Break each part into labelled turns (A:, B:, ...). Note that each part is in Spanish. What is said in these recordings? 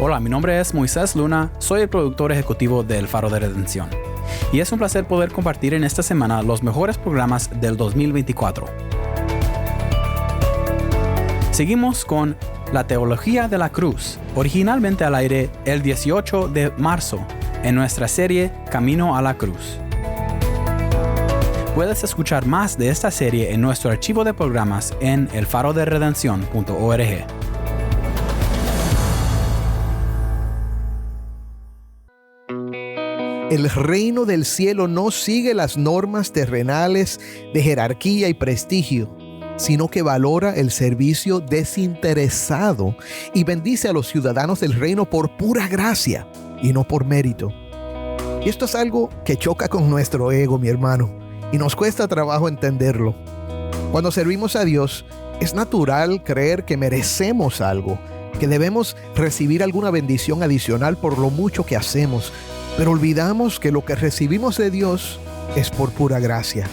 A: Hola, mi nombre es Moisés Luna, soy el productor ejecutivo del Faro de Redención. Y es un placer poder compartir en esta semana los mejores programas del 2024. Seguimos con La Teología de la Cruz, originalmente al aire el 18 de marzo, en nuestra serie Camino a la Cruz. Puedes escuchar más de esta serie en nuestro archivo de programas en elfaroderedención.org.
B: El reino del cielo no sigue las normas terrenales de jerarquía y prestigio, sino que valora el servicio desinteresado y bendice a los ciudadanos del reino por pura gracia y no por mérito. Y esto es algo que choca con nuestro ego, mi hermano, y nos cuesta trabajo entenderlo. Cuando servimos a Dios, es natural creer que merecemos algo, que debemos recibir alguna bendición adicional por lo mucho que hacemos, pero olvidamos que lo que recibimos de Dios es por pura gracia.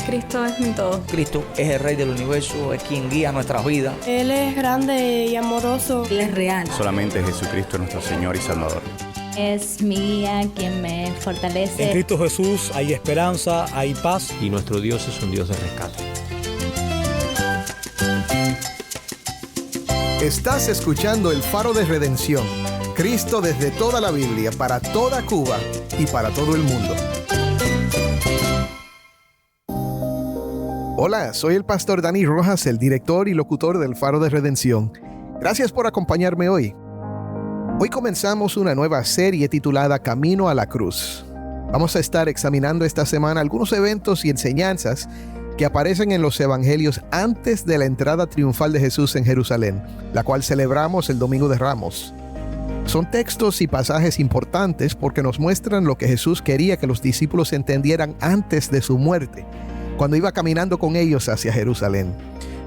C: Cristo es mi todo.
D: Cristo es el Rey del universo, es quien guía nuestras vidas.
E: Él es grande y amoroso.
C: Él es real.
F: Solamente Jesucristo es nuestro Señor y Salvador.
G: Es mi guía quien me fortalece.
H: En Cristo Jesús hay esperanza, hay paz.
I: Y nuestro Dios es un Dios de rescate.
B: Estás escuchando el Faro de Redención. Cristo desde toda la Biblia, para toda Cuba y para todo el mundo. Hola, soy el pastor Dani Rojas, el director y locutor del Faro de Redención. Gracias por acompañarme hoy. Hoy comenzamos una nueva serie titulada Camino a la Cruz. Vamos a estar examinando esta semana algunos eventos y enseñanzas que aparecen en los evangelios antes de la entrada triunfal de Jesús en Jerusalén, la cual celebramos el Domingo de Ramos. Son textos y pasajes importantes porque nos muestran lo que Jesús quería que los discípulos entendieran antes de su muerte, cuando iba caminando con ellos hacia Jerusalén.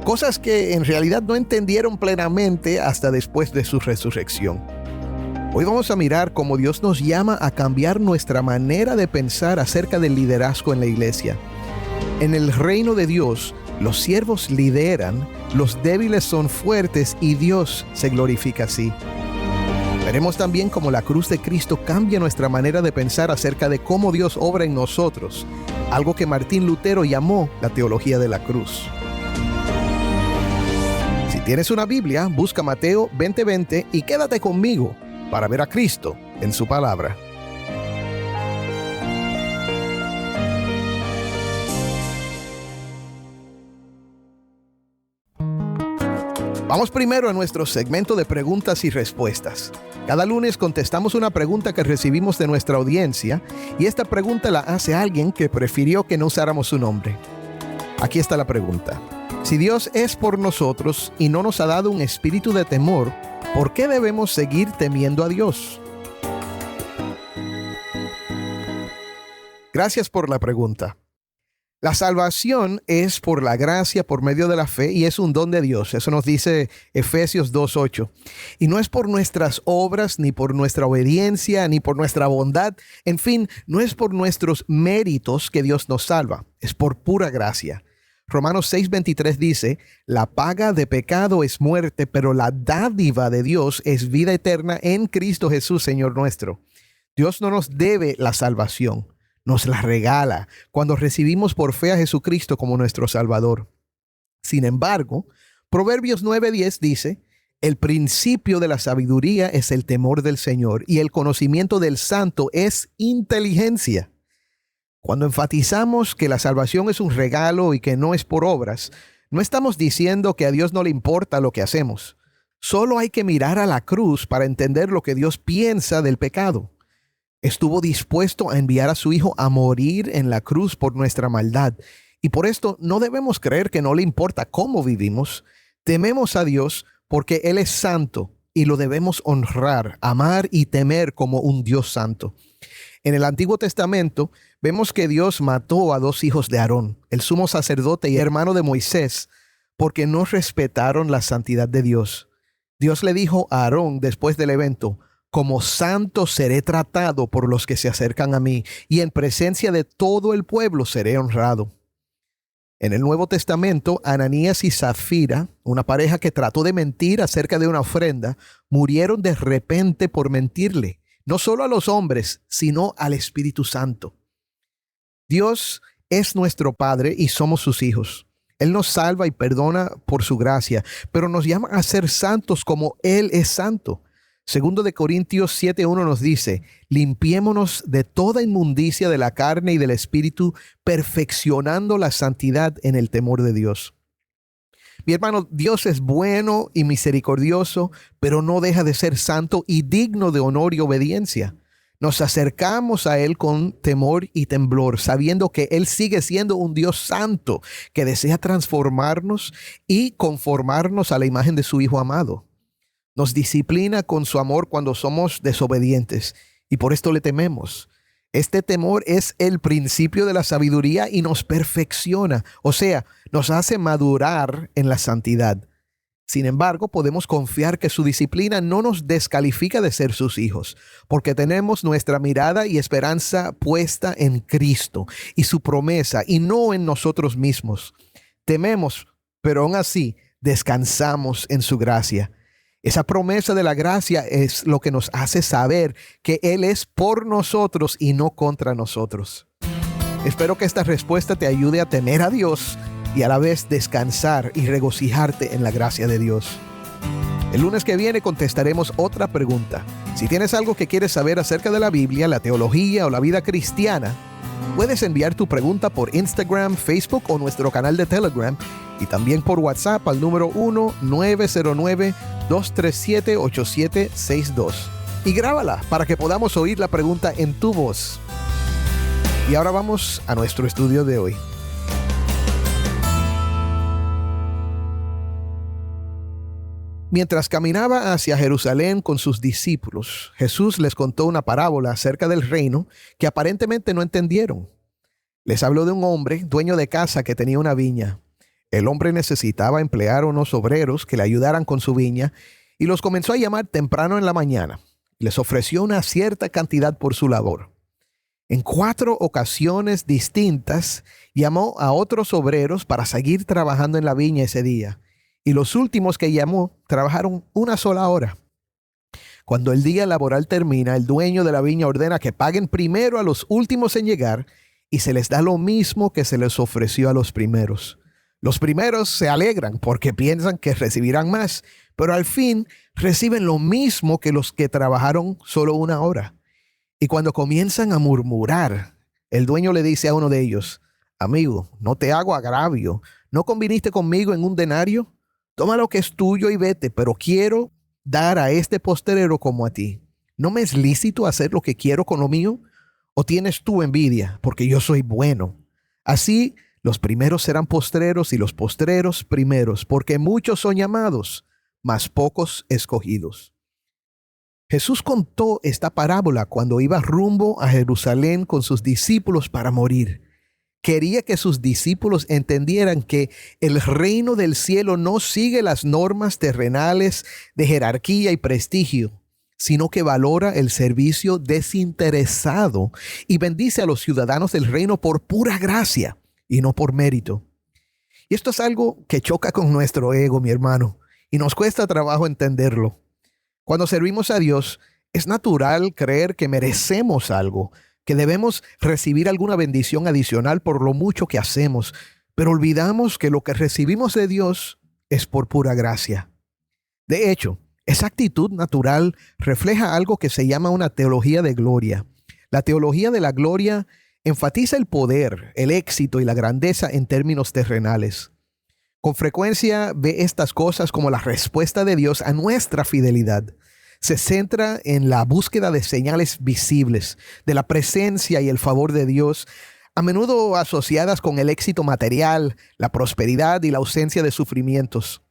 B: Cosas que en realidad no entendieron plenamente hasta después de su resurrección. Hoy vamos a mirar cómo Dios nos llama a cambiar nuestra manera de pensar acerca del liderazgo en la iglesia. En el reino de Dios, los siervos lideran, los débiles son fuertes y Dios se glorifica así. Veremos también cómo la cruz de Cristo cambia nuestra manera de pensar acerca de cómo Dios obra en nosotros, algo que Martín Lutero llamó la teología de la cruz. Si tienes una Biblia, busca Mateo 20:20 y quédate conmigo para ver a Cristo en su palabra. Vamos primero a nuestro segmento de preguntas y respuestas. Cada lunes contestamos una pregunta que recibimos de nuestra audiencia y esta pregunta la hace alguien que prefirió que no usáramos su nombre. Aquí está la pregunta. Si Dios es por nosotros y no nos ha dado un espíritu de temor, ¿por qué debemos seguir temiendo a Dios? Gracias por la pregunta. La salvación es por la gracia, por medio de la fe, y es un don de Dios. Eso nos dice Efesios 2:8. Y no es por nuestras obras, ni por nuestra obediencia, ni por nuestra bondad. En fin, no es por nuestros méritos que Dios nos salva. Es por pura gracia. Romanos 6:23 dice, la paga de pecado es muerte, pero la dádiva de Dios es vida eterna en Cristo Jesús, Señor nuestro. Dios no nos debe la salvación. Nos la regala cuando recibimos por fe a Jesucristo como nuestro Salvador. Sin embargo, Proverbios 9:10 dice, el principio de la sabiduría es el temor del Señor y el conocimiento del santo es inteligencia. Cuando enfatizamos que la salvación es un regalo y que no es por obras, no estamos diciendo que a Dios no le importa lo que hacemos. Solo hay que mirar a la cruz para entender lo que Dios piensa del pecado. Estuvo dispuesto a enviar a su Hijo a morir en la cruz por nuestra maldad. Y por esto no debemos creer que no le importa cómo vivimos. Tememos a Dios porque Él es santo y lo debemos honrar, amar y temer como un Dios santo. En el Antiguo Testamento vemos que Dios mató a dos hijos de Aarón, el sumo sacerdote y hermano de Moisés, porque no respetaron la santidad de Dios. Dios le dijo a Aarón después del evento: como santo seré tratado por los que se acercan a mí, y en presencia de todo el pueblo seré honrado. En el Nuevo Testamento, Ananías y Zafira, una pareja que trató de mentir acerca de una ofrenda, murieron de repente por mentirle, no solo a los hombres, sino al Espíritu Santo. Dios es nuestro Padre y somos sus hijos. Él nos salva y perdona por su gracia, pero nos llama a ser santos como Él es santo. Segundo de Corintios 7:1 nos dice: limpiémonos de toda inmundicia de la carne y del espíritu, perfeccionando la santidad en el temor de Dios. Mi hermano, Dios es bueno y misericordioso, pero no deja de ser santo y digno de honor y obediencia. Nos acercamos a Él con temor y temblor, sabiendo que Él sigue siendo un Dios santo que desea transformarnos y conformarnos a la imagen de su Hijo amado. Nos disciplina con su amor cuando somos desobedientes, y por esto le tememos. Este temor es el principio de la sabiduría y nos perfecciona, o sea, nos hace madurar en la santidad. Sin embargo, podemos confiar que su disciplina no nos descalifica de ser sus hijos, porque tenemos nuestra mirada y esperanza puesta en Cristo y su promesa, y no en nosotros mismos. Tememos, pero aún así descansamos en su gracia. Esa promesa de la gracia es lo que nos hace saber que Él es por nosotros y no contra nosotros. Espero que esta respuesta te ayude a temer a Dios y a la vez descansar y regocijarte en la gracia de Dios. El lunes que viene contestaremos otra pregunta. Si tienes algo que quieres saber acerca de la Biblia, la teología o la vida cristiana, puedes enviar tu pregunta por Instagram, Facebook o nuestro canal de Telegram, y también por WhatsApp al número 1-909-237-8762. Y grábala para que podamos oír la pregunta en tu voz. Y ahora vamos a nuestro estudio de hoy. Mientras caminaba hacia Jerusalén con sus discípulos, Jesús les contó una parábola acerca del reino que aparentemente no entendieron. Les habló de un hombre, dueño de casa, que tenía una viña. El hombre necesitaba emplear unos obreros que le ayudaran con su viña y los comenzó a llamar temprano en la mañana. Les ofreció una cierta cantidad por su labor. En 4 ocasiones distintas llamó a otros obreros para seguir trabajando en la viña ese día. Y los últimos que llamó trabajaron una sola hora. Cuando el día laboral termina, el dueño de la viña ordena que paguen primero a los últimos en llegar y se les da lo mismo que se les ofreció a los primeros. Los primeros se alegran porque piensan que recibirán más, pero al fin reciben lo mismo que los que trabajaron solo una hora. Y cuando comienzan a murmurar, el dueño le dice a uno de ellos: amigo, no te hago agravio, ¿no conviniste conmigo en un denario? Toma lo que es tuyo y vete, pero quiero dar a este postrero como a ti. ¿No me es lícito hacer lo que quiero con lo mío? ¿O tienes tú envidia porque yo soy bueno? Así, los primeros serán postreros y los postreros primeros, porque muchos son llamados, mas pocos escogidos. Jesús contó esta parábola cuando iba rumbo a Jerusalén con sus discípulos para morir. Quería que sus discípulos entendieran que el reino del cielo no sigue las normas terrenales de jerarquía y prestigio, sino que valora el servicio desinteresado y bendice a los ciudadanos del reino por pura gracia y no por mérito. Y esto es algo que choca con nuestro ego, mi hermano, y nos cuesta trabajo entenderlo. Cuando servimos a Dios, es natural creer que merecemos algo, que debemos recibir alguna bendición adicional por lo mucho que hacemos, pero olvidamos que lo que recibimos de Dios es por pura gracia. De hecho, esa actitud natural refleja algo que se llama una teología de gloria. La teología de la gloria enfatiza el poder, el éxito y la grandeza en términos terrenales. Con frecuencia ve estas cosas como la respuesta de Dios a nuestra fidelidad. Se centra en la búsqueda de señales visibles, de la presencia y el favor de Dios, a menudo asociadas con el éxito material, la prosperidad y la ausencia de sufrimientos.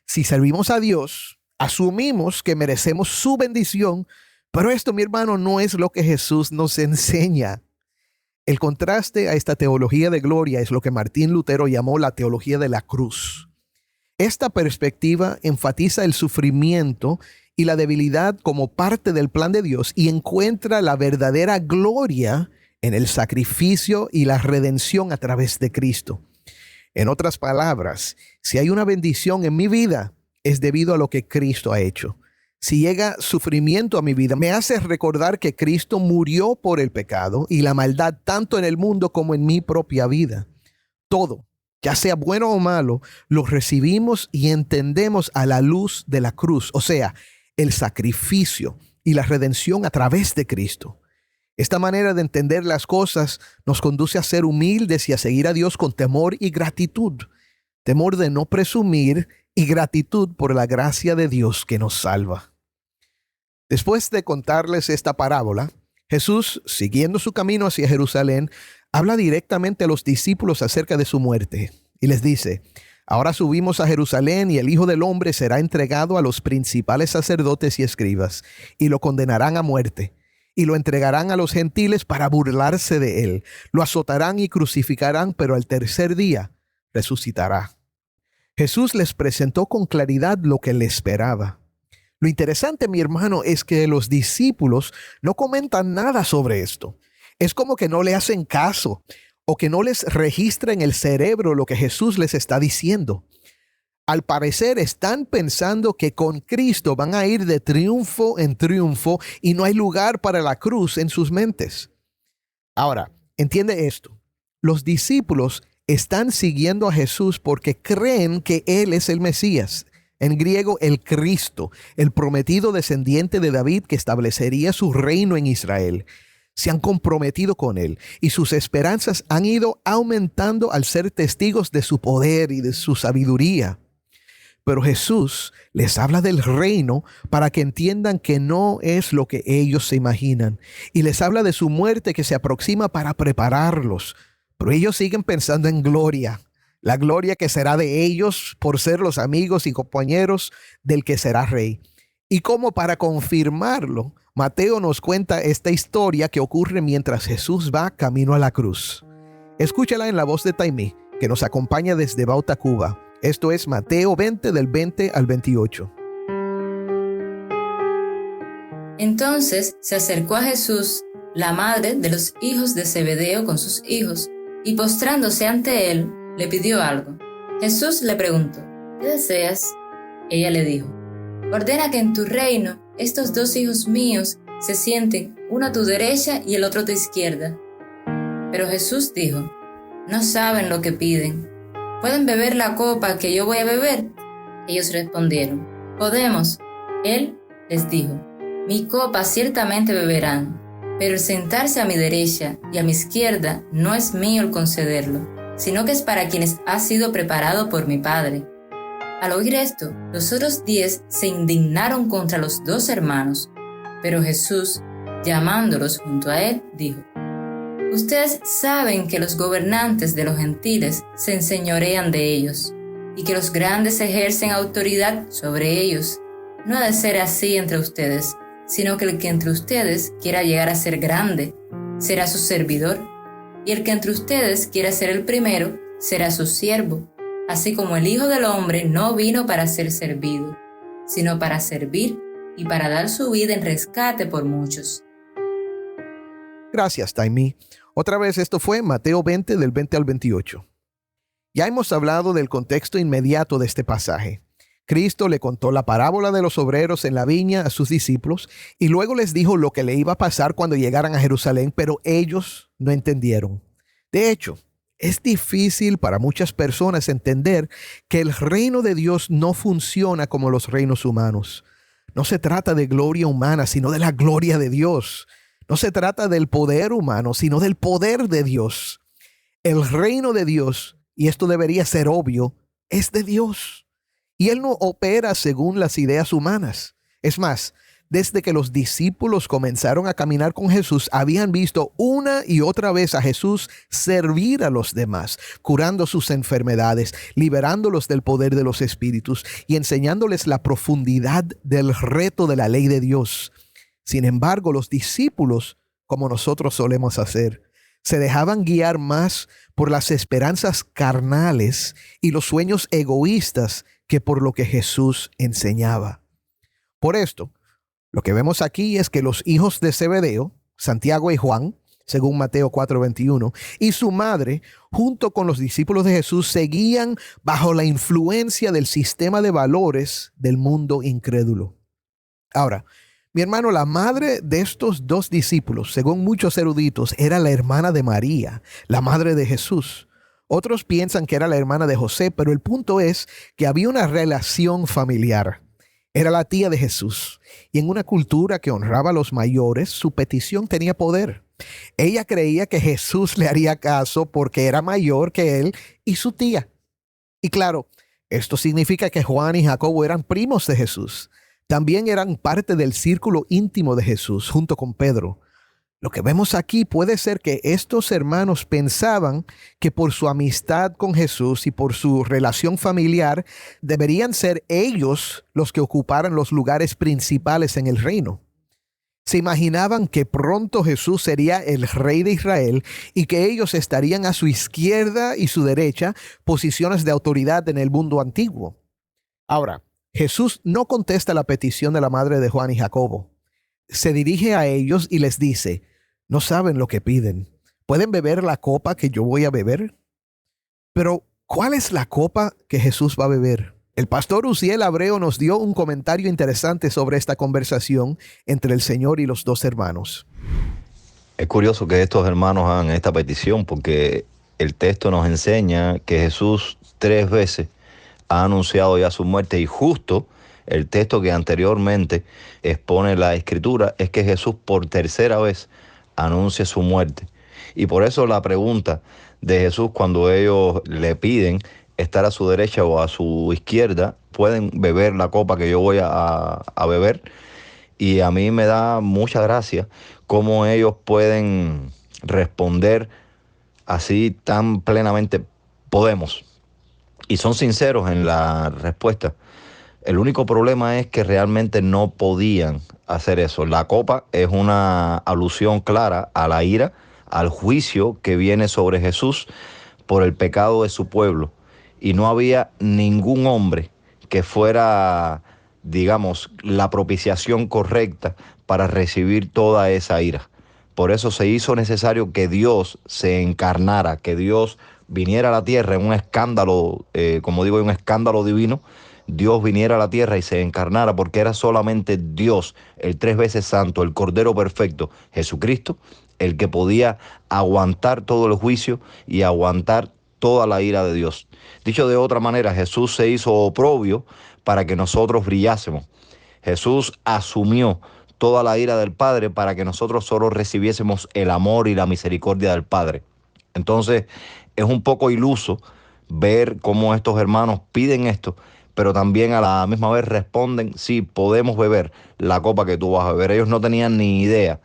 B: Si servimos a Dios, asumimos que merecemos su bendición, pero esto, mi hermano, no es lo que Jesús nos enseña. El contraste a esta teología de gloria es lo que Martín Lutero llamó la teología de la cruz. Esta perspectiva enfatiza el sufrimiento y la debilidad como parte del plan de Dios y encuentra la verdadera gloria en el sacrificio y la redención a través de Cristo. En otras palabras, si hay una bendición en mi vida, es debido a lo que Cristo ha hecho. Si llega sufrimiento a mi vida, me hace recordar que Cristo murió por el pecado y la maldad tanto en el mundo como en mi propia vida. Todo, ya sea bueno o malo, lo recibimos y entendemos a la luz de la cruz, o sea, el sacrificio y la redención a través de Cristo. Esta manera de entender las cosas nos conduce a ser humildes y a seguir a Dios con temor y gratitud. Temor de no presumir y gratitud por la gracia de Dios que nos salva. Después de contarles esta parábola, Jesús, siguiendo su camino hacia Jerusalén, habla directamente a los discípulos acerca de su muerte y les dice: ahora subimos a Jerusalén y el Hijo del Hombre será entregado a los principales sacerdotes y escribas y lo condenarán a muerte y lo entregarán a los gentiles para burlarse de él. Lo azotarán y crucificarán, pero al tercer día resucitará. Jesús les presentó con claridad lo que le esperaba. Lo interesante, mi hermano, es que los discípulos no comentan nada sobre esto. Es como que no le hacen caso o que no les registra en el cerebro lo que Jesús les está diciendo. Al parecer están pensando que con Cristo van a ir de triunfo en triunfo y no hay lugar para la cruz en sus mentes. Ahora, entiende esto. Los discípulos están siguiendo a Jesús porque creen que Él es el Mesías. En griego, el Cristo, el prometido descendiente de David que establecería su reino en Israel. Se han comprometido con Él y sus esperanzas han ido aumentando al ser testigos de su poder y de su sabiduría. Pero Jesús les habla del reino para que entiendan que no es lo que ellos se imaginan. Y les habla de su muerte que se aproxima para prepararlos. Pero ellos siguen pensando en gloria. La gloria que será de ellos por ser los amigos y compañeros del que será rey. Y como para confirmarlo, Mateo nos cuenta esta historia que ocurre mientras Jesús va camino a la cruz. Escúchala en la voz de Taimí, que nos acompaña desde Bauta, Cuba. Esto es Mateo 20 del 20 al 28.
C: Entonces se acercó a Jesús la madre de los hijos de Zebedeo con sus hijos, y postrándose ante él, le pidió algo. Jesús le preguntó: ¿qué deseas? Ella le dijo: ordena que en tu reino estos dos hijos míos se sienten, uno a tu derecha y el otro a tu izquierda. Pero Jesús dijo: no saben lo que piden. ¿Pueden beber la copa que yo voy a beber? Ellos respondieron: podemos. Él les dijo: mi copa ciertamente beberán, pero el sentarse a mi derecha y a mi izquierda no es mío el concederlo, sino que es para quienes ha sido preparado por mi Padre. Al oír esto, los otros 10 se indignaron contra los dos hermanos, pero Jesús, llamándolos junto a él, dijo: ustedes saben que los gobernantes de los gentiles se enseñorean de ellos, y que los grandes ejercen autoridad sobre ellos. No ha de ser así entre ustedes, sino que el que entre ustedes quiera llegar a ser grande, será su servidor, y el que entre ustedes quiera ser el primero, será su siervo, así como el Hijo del Hombre no vino para ser servido, sino para servir y para dar su vida en rescate por muchos.
B: Gracias, Taimí. Otra vez, esto fue Mateo 20 del 20 al 28. Ya hemos hablado del contexto inmediato de este pasaje. Cristo le contó la parábola de los obreros en la viña a sus discípulos y luego les dijo lo que le iba a pasar cuando llegaran a Jerusalén, pero ellos no entendieron. De hecho, es difícil para muchas personas entender que el reino de Dios no funciona como los reinos humanos. No se trata de gloria humana, sino de la gloria de Dios. No se trata del poder humano, sino del poder de Dios. El reino de Dios, y esto debería ser obvio, es de Dios. Y Él no opera según las ideas humanas. Es más, desde que los discípulos comenzaron a caminar con Jesús, habían visto una y otra vez a Jesús servir a los demás, curando sus enfermedades, liberándolos del poder de los espíritus y enseñándoles la profundidad del reto de la ley de Dios. Sin embargo, los discípulos, como nosotros solemos hacer, Se dejaban guiar más por las esperanzas carnales y los sueños egoístas que por lo que Jesús enseñaba. Por esto, lo que vemos aquí es que los hijos de Zebedeo, Santiago y Juan, según Mateo 4:21, y su madre, junto con los discípulos de Jesús, seguían bajo la influencia del sistema de valores del mundo incrédulo. Ahora, mi hermano, la madre de estos dos discípulos, según muchos eruditos, era la hermana de María, la madre de Jesús. Otros piensan que era la hermana de José, pero el punto es que había una relación familiar. Era la tía de Jesús, y en una cultura que honraba a los mayores, su petición tenía poder. Ella creía que Jesús le haría caso porque era mayor que él y su tía. Y claro, esto significa que Juan y Jacobo eran primos de Jesús. También eran parte del círculo íntimo de Jesús, junto con Pedro. Lo que vemos aquí puede ser que estos hermanos pensaban que por su amistad con Jesús y por su relación familiar, deberían ser ellos los que ocuparan los lugares principales en el reino. Se imaginaban que pronto Jesús sería el rey de Israel y que ellos estarían a su izquierda y su derecha, posiciones de autoridad en el mundo antiguo. Ahora, Jesús no contesta la petición de la madre de Juan y Jacobo. Se dirige a ellos y les dice: no saben lo que piden. ¿Pueden beber la copa que yo voy a beber? Pero, ¿cuál es la copa que Jesús va a beber? El pastor Uziel Abreu nos dio un comentario interesante sobre esta conversación entre el Señor y los dos hermanos.
J: Es curioso que estos hermanos hagan esta petición porque el texto nos enseña que Jesús 3 veces ha anunciado ya su muerte, y justo el texto que anteriormente expone la Escritura es que Jesús por 3ª vez anuncia su muerte. Y por eso la pregunta de Jesús cuando ellos le piden estar a su derecha o a su izquierda, pueden beber la copa que yo voy a beber. Y a mí me da mucha gracia cómo ellos pueden responder así tan plenamente: podemos. Y son sinceros en la respuesta. El único problema es que realmente no podían hacer eso. La copa es una alusión clara a la ira, al juicio que viene sobre Jesús por el pecado de su pueblo. Y no había ningún hombre que fuera, digamos, la propiciación correcta para recibir toda esa ira. Por eso se hizo necesario que Dios se encarnara, que Dios viniera a la tierra en un escándalo, un escándalo divino. Dios viniera a la tierra y se encarnara, porque era solamente Dios, el 3 veces santo, el Cordero perfecto, Jesucristo, el que podía aguantar todo el juicio y aguantar toda la ira de Dios. Dicho de otra manera, Jesús se hizo oprobio para que nosotros brillásemos. Jesús asumió toda la ira del Padre para que nosotros solo recibiésemos el amor y la misericordia del Padre. Entonces, es un poco iluso ver cómo estos hermanos piden esto, pero también a la misma vez responden: sí, podemos beber la copa que tú vas a beber. Ellos no tenían ni idea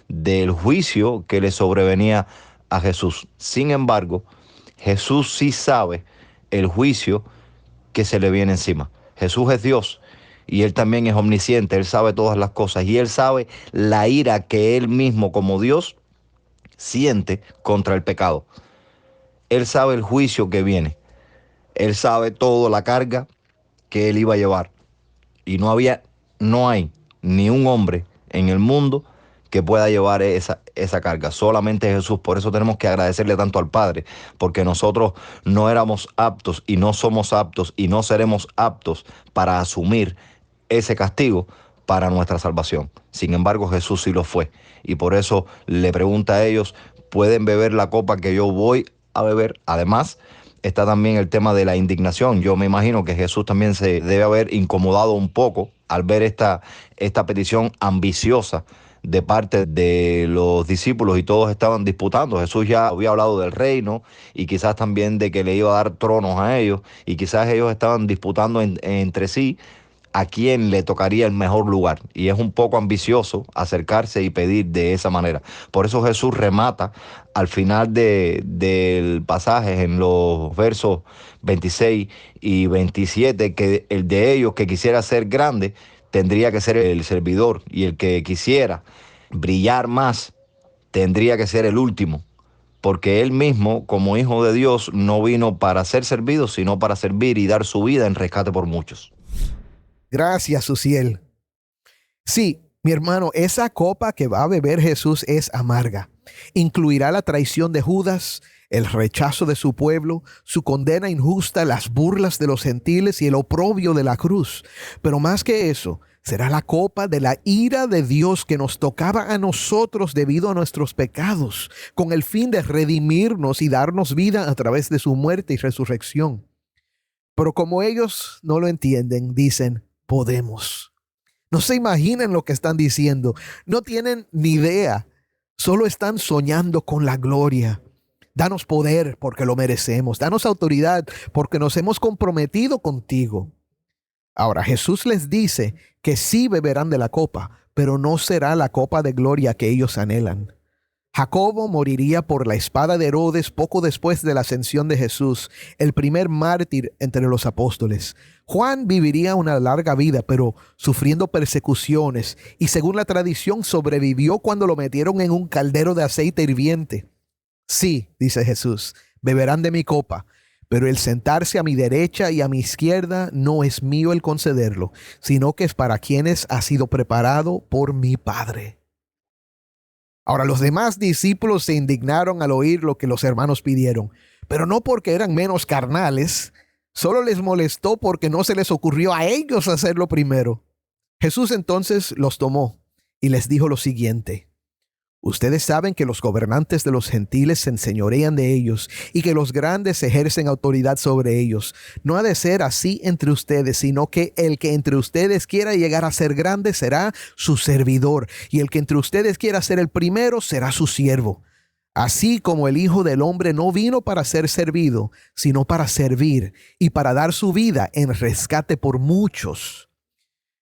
J: del juicio que le sobrevenía a Jesús. Sin embargo, Jesús sí sabe el juicio que se le viene encima. Jesús es Dios y Él también es omnisciente. Él sabe todas las cosas y Él sabe la ira que Él mismo como Dios siente contra el pecado. Él sabe el juicio que viene. Él sabe toda la carga que Él iba a llevar. Y no hay ni un hombre en el mundo que pueda llevar esa carga. Solamente Jesús. Por eso tenemos que agradecerle tanto al Padre, porque nosotros no éramos aptos y no somos aptos y no seremos aptos para asumir ese castigo para nuestra salvación. Sin embargo, Jesús sí lo fue. Y por eso le pregunta a ellos: ¿pueden beber la copa que yo voy a beber? Además, está también el tema de la indignación. Yo me imagino que Jesús también se debe haber incomodado un poco al ver esta petición ambiciosa de parte de los discípulos, y todos estaban disputando. Jesús ya había hablado del reino y quizás también de que le iba a dar tronos a ellos, y quizás ellos estaban disputando entre sí a quién le tocaría el mejor lugar. Y es un poco ambicioso acercarse y pedir de esa manera. Por eso Jesús remata al final del pasaje, en los versos 26 y 27, que el de ellos que quisiera ser grande tendría que ser el servidor, y el que quisiera brillar más tendría que ser el último. porque él mismo, como hijo de Dios, no vino para ser servido, sino para servir y dar su vida en rescate por muchos.
B: Gracias, Uziel. Sí, mi hermano, esa copa que va a beber Jesús es amarga. Incluirá la traición de Judas, el rechazo de su pueblo, su condena injusta, las burlas de los gentiles y el oprobio de la cruz. Pero más que eso, será la copa de la ira de Dios que nos tocaba a nosotros debido a nuestros pecados, con el fin de redimirnos y darnos vida a través de su muerte y resurrección. Pero como ellos no lo entienden, dicen, podemos. No se imaginan lo que están diciendo. No tienen ni idea. Solo están soñando con la gloria. Danos poder porque lo merecemos. Danos autoridad porque nos hemos comprometido contigo. Ahora Jesús les dice que sí beberán de la copa, pero no será la copa de gloria que ellos anhelan. Jacobo moriría por la espada de Herodes poco después de la ascensión de Jesús, el primer mártir entre los apóstoles. Juan viviría una larga vida, pero sufriendo persecuciones, y según la tradición sobrevivió cuando lo metieron en un caldero de aceite hirviente. Sí, dice Jesús, beberán de mi copa, pero el sentarse a mi derecha y a mi izquierda no es mío el concederlo, sino que es para quienes ha sido preparado por mi Padre. Ahora los demás discípulos se indignaron al oír lo que los hermanos pidieron, pero no porque eran menos carnales, solo les molestó porque no se les ocurrió a ellos hacerlo primero. Jesús entonces los tomó y les dijo lo siguiente: ustedes saben que los gobernantes de los gentiles se enseñorean de ellos y que los grandes ejercen autoridad sobre ellos. No ha de ser así entre ustedes, sino que el que entre ustedes quiera llegar a ser grande será su servidor, y el que entre ustedes quiera ser el primero será su siervo. Así como el Hijo del Hombre no vino para ser servido, sino para servir y para dar su vida en rescate por muchos.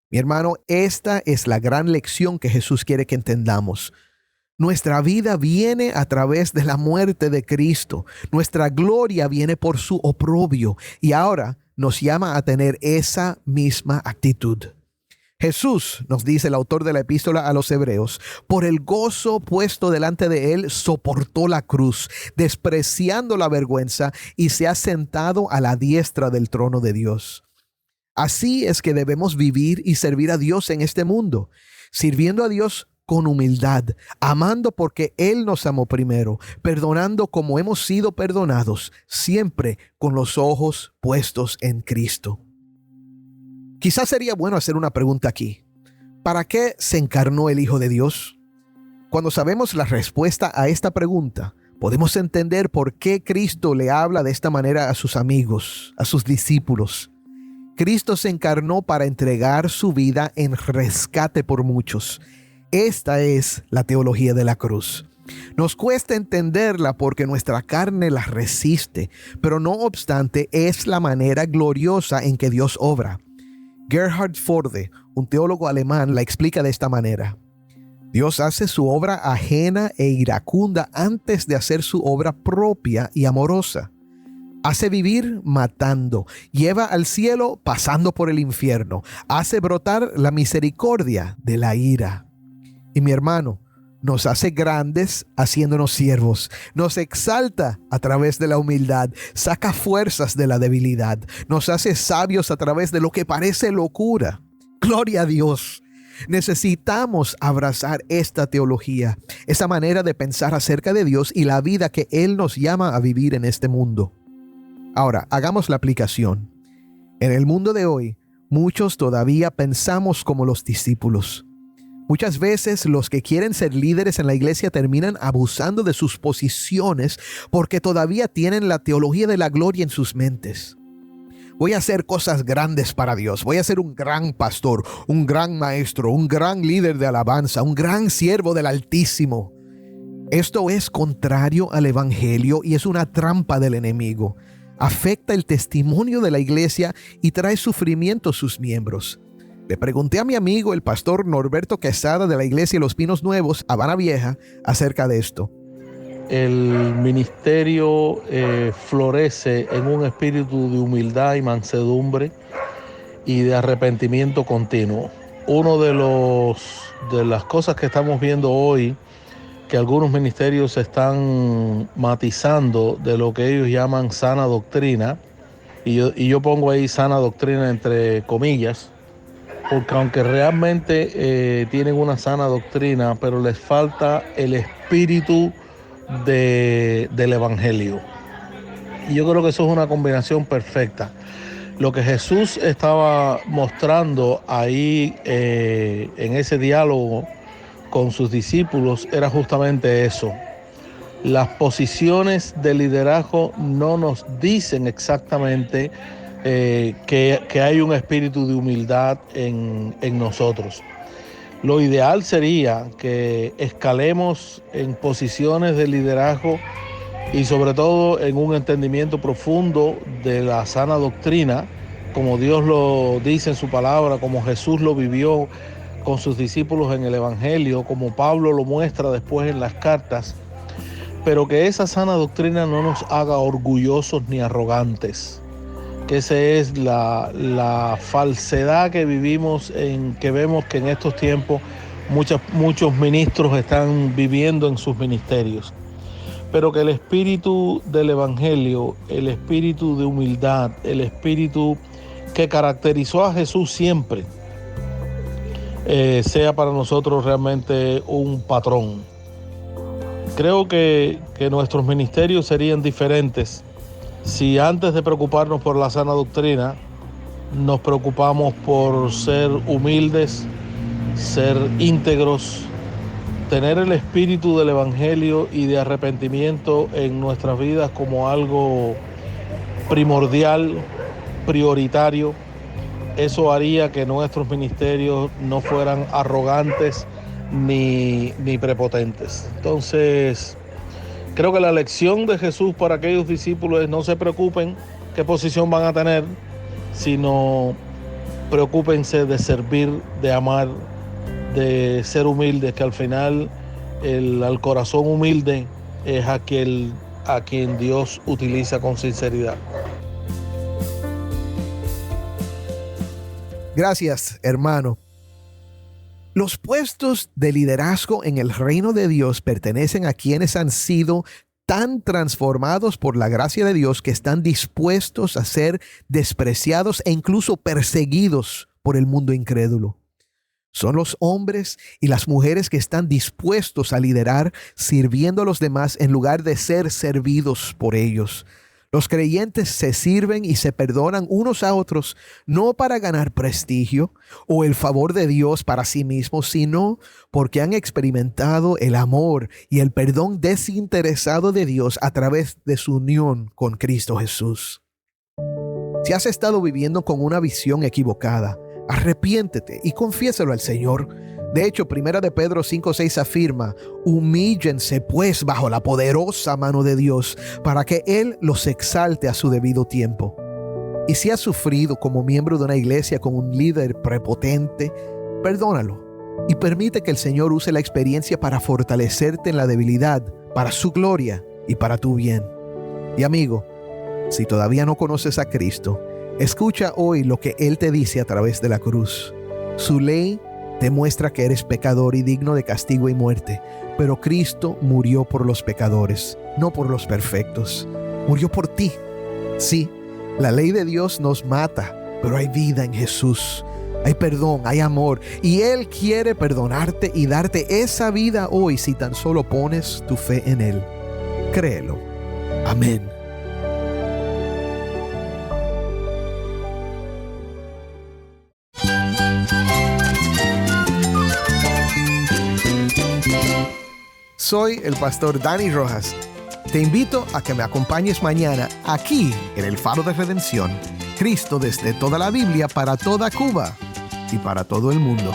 B: Mi hermano, esta es la gran lección que Jesús quiere que entendamos. Nuestra vida viene a través de la muerte de Cristo. Nuestra gloria viene por su oprobio, y ahora nos llama a tener esa misma actitud. Jesús, nos dice el autor de la epístola a los Hebreos, por el gozo puesto delante de él, soportó la cruz, despreciando la vergüenza, y se ha sentado a la diestra del trono de Dios. Así es que debemos vivir y servir a Dios en este mundo, sirviendo a Dios con humildad, amando porque Él nos amó primero, perdonando como hemos sido perdonados, siempre con los ojos puestos en Cristo. Quizás sería bueno hacer una pregunta aquí. ¿Para qué se encarnó el Hijo de Dios? Cuando sabemos la respuesta a esta pregunta, podemos entender por qué Cristo le habla de esta manera a sus amigos, a sus discípulos. Cristo se encarnó para entregar su vida en rescate por muchos. Esta es la teología de la cruz. Nos cuesta entenderla porque nuestra carne la resiste, pero no obstante es la manera gloriosa en que Dios obra. Gerhard Forde, un teólogo alemán, la explica de esta manera. Dios hace su obra ajena e iracunda antes de hacer su obra propia y amorosa. Hace vivir matando, lleva al cielo pasando por el infierno, hace brotar la misericordia de la ira. Y mi hermano, nos hace grandes haciéndonos siervos, nos exalta a través de la humildad, saca fuerzas de la debilidad, nos hace sabios a través de lo que parece locura. Gloria a Dios. Necesitamos abrazar esta teología, esa manera de pensar acerca de Dios y la vida que Él nos llama a vivir en este mundo. Ahora, hagamos la aplicación. En el mundo de hoy, muchos todavía pensamos como los discípulos. Muchas veces los que quieren ser líderes en la iglesia terminan abusando de sus posiciones porque todavía tienen la teología de la gloria en sus mentes. Voy a hacer cosas grandes para Dios. Voy a ser un gran pastor, un gran maestro, un gran líder de alabanza, un gran siervo del Altísimo. Esto es contrario al Evangelio y es una trampa del enemigo. Afecta el testimonio de la iglesia y trae sufrimiento a sus miembros. Le pregunté a mi amigo, el pastor Norberto Quesada de la iglesia Los Pinos Nuevos, Habana Vieja, acerca de esto.
K: El ministerio florece en un espíritu de humildad y mansedumbre y de arrepentimiento continuo. Uno de las cosas que estamos viendo hoy que algunos ministerios están matizando de lo que ellos llaman sana doctrina, y yo pongo ahí sana doctrina entre comillas, porque aunque realmente tienen una sana doctrina, pero les falta el espíritu del Evangelio. Y yo creo que eso es una combinación perfecta. Lo que Jesús estaba mostrando ahí en ese diálogo con sus discípulos era justamente eso. Las posiciones de liderazgo no nos dicen exactamente que hay un espíritu de humildad en nosotros. Lo ideal sería que escalemos en posiciones de liderazgo y sobre todo en un entendimiento profundo de la sana doctrina, como Dios lo dice en su palabra, como Jesús lo vivió con sus discípulos en el Evangelio, como Pablo lo muestra después en las cartas, pero que esa sana doctrina no nos haga orgullosos ni arrogantes, que esa es la falsedad que vivimos, que vemos que en estos tiempos muchos ministros están viviendo en sus ministerios. Pero que el espíritu del Evangelio, el espíritu de humildad, el espíritu que caracterizó a Jesús siempre, sea para nosotros realmente un patrón. Creo que nuestros ministerios serían diferentes si antes de preocuparnos por la sana doctrina, nos preocupamos por ser humildes, ser íntegros, tener el espíritu del Evangelio y de arrepentimiento en nuestras vidas como algo primordial, prioritario. Eso haría que nuestros ministerios no fueran arrogantes ni prepotentes. Entonces, creo que la lección de Jesús para aquellos discípulos es: no se preocupen qué posición van a tener, sino preocúpense de servir, de amar, de ser humildes, que al final al corazón humilde es a quien Dios utiliza con sinceridad.
B: Gracias, hermano. Los puestos de liderazgo en el reino de Dios pertenecen a quienes han sido tan transformados por la gracia de Dios que están dispuestos a ser despreciados e incluso perseguidos por el mundo incrédulo. Son los hombres y las mujeres que están dispuestos a liderar sirviendo a los demás en lugar de ser servidos por ellos. Los creyentes se sirven y se perdonan unos a otros, no para ganar prestigio o el favor de Dios para sí mismos, sino porque han experimentado el amor y el perdón desinteresado de Dios a través de su unión con Cristo Jesús. Si has estado viviendo con una visión equivocada, arrepiéntete y confiésalo al Señor. De hecho, 1 de Pedro 5:6 afirma: humíllense pues bajo la poderosa mano de Dios para que Él los exalte a su debido tiempo. Y si has sufrido como miembro de una iglesia con un líder prepotente, perdónalo y permite que el Señor use la experiencia para fortalecerte en la debilidad, para su gloria y para tu bien. Y amigo, si todavía no conoces a Cristo, escucha hoy lo que Él te dice a través de la cruz. Su ley te muestra que eres pecador y digno de castigo y muerte, pero Cristo murió por los pecadores, no por los perfectos. Murió por ti. Sí, la ley de Dios nos mata, pero hay vida en Jesús. Hay perdón, hay amor, y Él quiere perdonarte y darte esa vida hoy si tan solo pones tu fe en Él. Créelo. Amén. Soy el pastor Dani Rojas. Te invito a que me acompañes mañana aquí en el Faro de Redención, Cristo desde toda la Biblia para toda Cuba y para todo el mundo.